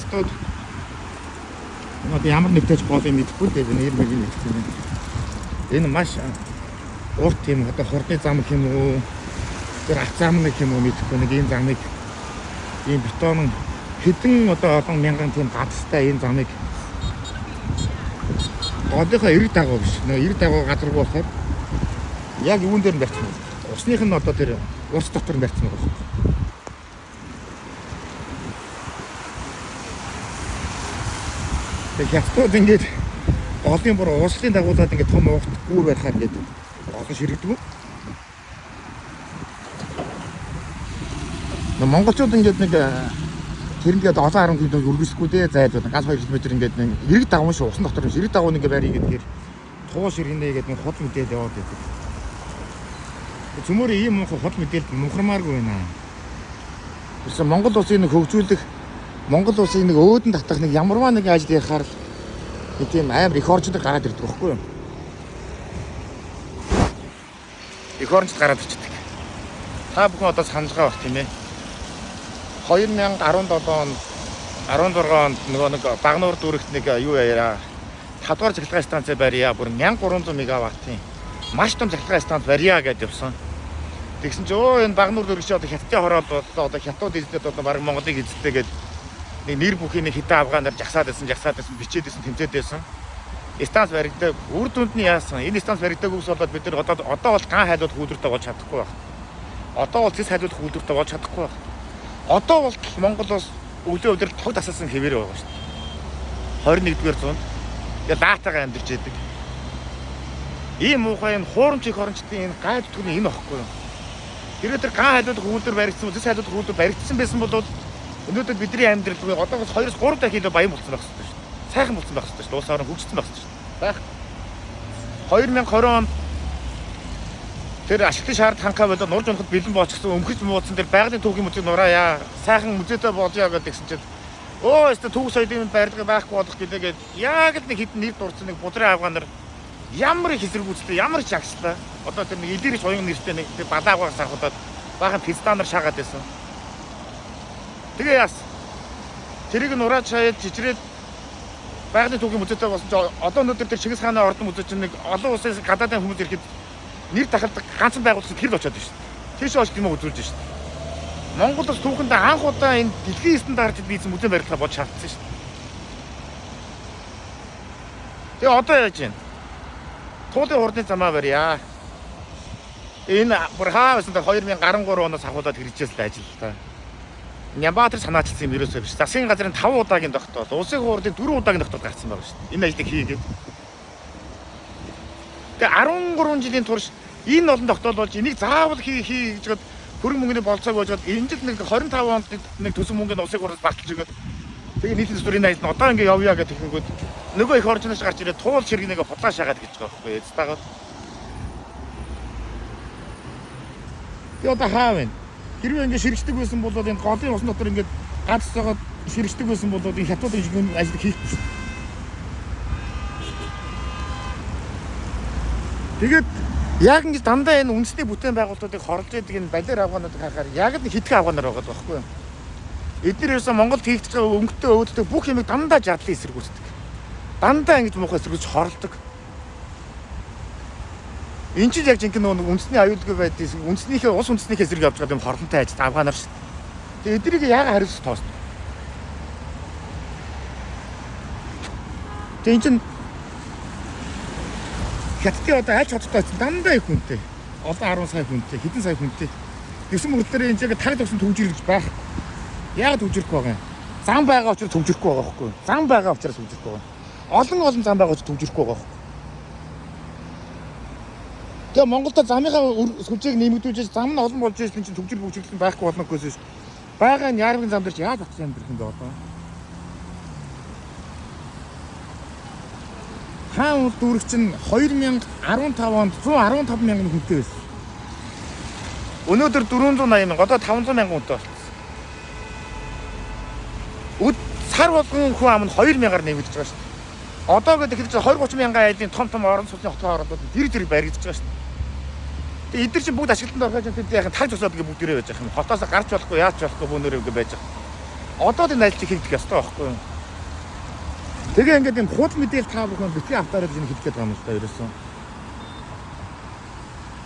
хятад одоо ямар нэгтэйч болыг мэдэхгүй дээ нэр мэрийг мэдчихсэн юм. Энэ маш урт юм одоо хорны зам гэх юм уу тэр ах зам гэх юм уу мэдэхгүй нэг ийм замыг ийм бетон хэдэн одоо олон мянган тийм гадтай энэ замыг одынхаа эрэг дагуу биш нэг эрэг дагуу газар болохоор яг юун дээр нь барьсан юм. Усных нь одоо тэр ус дотор нь барьсан юм. Тэг хятад ингээд олон бүр ууслын дагуулад ингээд том уут гүүр барихаар ингээд олон ширэгдв. Монголчууд ингээд нэг тэр ингээд олон 10 км үргэлжлэхгүй дээ зайлууд газ 2 км ингээд нэг эрэг дагуун шиг усан дотор эрэг дагуун ингээд барья гэдгээр туул ширгэнэ гэдэг нэг хол мэдээлэл яваад байдаг. Цөмөр ийм хол мэдээлэл мухармааргүй байна. Тэрс Монгол улсыг нэг хөгжүүлэх Монгол улсыг нэг өөдөн татах нэг ямарваа нэг ажил ярихаар нэг тийм амар их орчнод гараад ирдэг байхгүй юу? Их орчнод гараад ирчихдэг. Та бүхэн одоо санаж байгаа бах тийм ээ. 2017 онд 16 онд нэг Багнуур дүүрэгт нэг юу яараа 5 дугаар цахилгаан станц барья бүр 1300 мегаваттын маш том цахилгаан станц барья гэж явсан. Тэгсэн чинь энэ Багнуур дүүрэг чи одоо хятадын хороол боллоо одоо хятад эзэдэд одоо баг Монголыг эзэдтэй гэдэг нэг нэр бүхий нэг хитэ афганаар жагсаад байсан бичээд байсан тэмцээд байсан. Станц баригдаг үр дүнд нь яасан? Энэ станц баригдаг үс болоод бид нар одоо бол ган хайлууд хүүдэртэй болж чадахгүй байна. Одоо бол зэс хайлууд хүүдэртэй болж чадахгүй байна. Одоо бол Монгол улс өглөө өдөр тог тасалсан хэвээр байгаа шүү дээ. 21-р зуунд тэгээ лаатагаа амьдарч яадаг. Ийм муухай энэ хуурамчиг хорончдын энэ гайд түгний энэ ахгүй юу? Тэр ган хайлууд хүүдэр баригдсан, зэс хайлууд хүүдэр баригдсан байсан бол өнөөдөр бидний амьдрал одоо 2-3 дахин илүү баян болсон байх хэрэгтэй шүү дээ. Сайхан болсон байх хэрэгтэй шүү дээ. Улс орон хөгжсөн байх хэрэгтэй шүү дээ. Байх. 2020 онд тэр ашигтай шаард ханхаа болоод нурж унахад бэлэн болчихсон өмхөж муудсан тэр байгалийн түүхийн музейд нураая. Сайхан музейтэй болъё гэдгсэн чинь өө өстө түүх соёлын барилга байхгүй болох гэлээгээд яг л нэг хитэн нэр дурдсан нэг будрын афганаар ямар их хэсэргүүцтэй ямар ч агшлаа. Одоо тэр нэг илэрч оюун нэртэй нэг тэр балаагаас авахудаад баахан пистанаар шаагаад байсан. Тэгээ яас. Тэрийг нураад шаяад жижирээд байгалийн түүхийн музейтэй болсон чинь одоо өнөөдөр тэр Чингис хааны ордон музей чинь нэг олон улсын гадаадын хүмүүс ирэхэд нэр тахалдаг ганцхан байгууллагад тэр л очиод байна шүү дээ. Тийш очиж юм үзүүлж шүү дээ. Монгол улс түүхэнд анх удаа энэ дэлхийн стандартад бийсэн музей барилгаа болж шаардсан шүү дээ. Тэгээ одоо яаж вэ? Туулын хурдны замаа барья. Энэ бүр хаасан 2013 оноос ахуулаад хэрэгжижсэн ажил та. Нямбатар санаачилсан юм ерөөсөө биш. Засгийн газрын 5 удаагийн тогтоол, улсын хурлын 4 удаагийн тогтоол гарсан байгаа шүү дээ. Энэ ажлыг хийгээд. Тэгээ 13 жилийн турш энэ олон тогтоол болж энийг заавал хий гэж хөрөнгө мөнгөний болцоог боожгаад энэ жил нэг 25 онд нэг төсөв мөнгөний улсын хурлаас баталж өгöd. Тэгээ нийтийн төсвөрийн ажил нь одоо ингэ явъя гэдэг тэгэнгүүт нөгөө их орчноос гарч ирээд туул ширгэнийгээ бодлоо шаагаад гэж байгаа байхгүй ээ. Эцтагаад. Тэгээ одоо хаа вэ? Хэрвээ ингэ ширэгчдэг байсан бол энэ голын ус дотор ингэ гаццагаад ширэгчдэг байсан бол энэ хятад ижгийн ажил хийхгүй шүү. Тэгээд яг ингэ дандаа энэ үндэсний бүтээн байгуулалтуудыг хорлж яадаг энэ балер афгануудыг харахаар яг л хитгэн афганаар байгаа байхгүй юу? Эдгээр ерөөсөө Монголд хийгдэж байгаа өнгөтэй өөдтэй бүх юмыг дандаа жадлан эсэргүүцдэг. Дандаа ингэж муухай эсэргүүцж хорлдог. Энд чинь яг жинхэнэ нэг үндэсний аюулгүй байдгийг үндэснийхээ ус үндэснийхээ эсрэг явж байгаа юм хорлонтой ажил афганаар шүү. Тэгээ эдгэрийг яагаад хариуцах тоосд. Тэгээ энэ чинь хятадын одоо аль ч хоттой дандаа их хүнтэй. Одоо 10 сая хүнтэй, хэдэн сая хүнтэй. Тэгсэн мөрөдөө энэ яг таг төгсөн төвжирч байх. Яг төвжирэхгүй байгаа юм. Зам байгаа учраас төвжирэхгүй байгаа байхгүй юу? Зам байгаа учраас төвжирэхгүй байгаа. Олон зам байгаа учраас төвжирэхгүй байгаа. Тэгээ Монголда замынхаа сүлжээг нэмэгдүүлж зам нь олон болж ирсэн чинь төвжир бүгжиглэн байхгүй болно гэсэн шүү. Бага нь яаргын зам дээр чи яаж батсан юм бэ хин бэ одоо? Хаан дүүрэг чинь 2015 онд 115 мянган хүнтэй байсан. Өнөөдөр 480 мянга, одоо 500 мянган хүнтэй болсон. Сар болгон хүн ам нь 2 мянгаар нэмэгдэж байгаа шүү дээ. Одоо гэдэг чинь 20-30 мянган айлын том орон сууцны хотын орнууд тэр баригдаж байгаа шүү дээ. Тэгээ эдгээр чинь бүгд ашиглалтанд орохож байгаа тийм яг таг тусаад бүгд ирээ байж байгаа юм. Хотоос гарч болохгүй, яаж болохгүй бөөнөр ингэ байж байгаа. одоо энэ ажлыг хийх ёстой байхгүй юу? Тэгээ ингээд юм худал мэдээлэл та бүхэн битгий автаарай гэж хэлэх гээд байгаа юм л да ерөөсөн.